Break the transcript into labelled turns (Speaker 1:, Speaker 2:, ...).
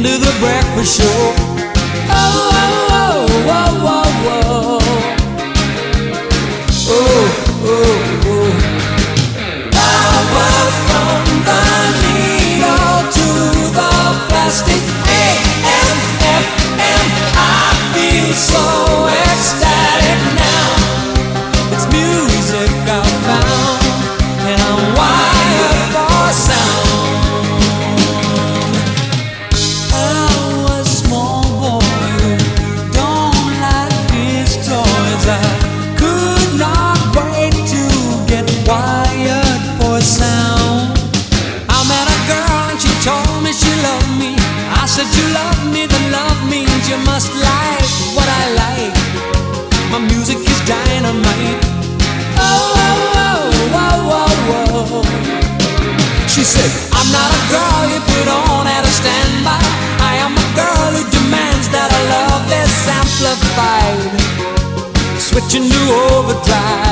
Speaker 1: into the breakfast show. Oh, oh, oh, oh, oh, oh, oh, oh, oh. Power from the needle to the plastic. AM, FM, I feel so ecstatic now. It's music I found, and I'm wired for sound. I was a small boy, don't like his toys. I could not wait to get wired for sound. I met a girl and she told me she loved me. I said, you love me, then love means you must like what I like. My music is dynamite. Oh, oh, oh, oh, oh, oh. She said, I'm not a girl you put on at a standby. I am a girl who demands that our love is amplified, switching to overdrive.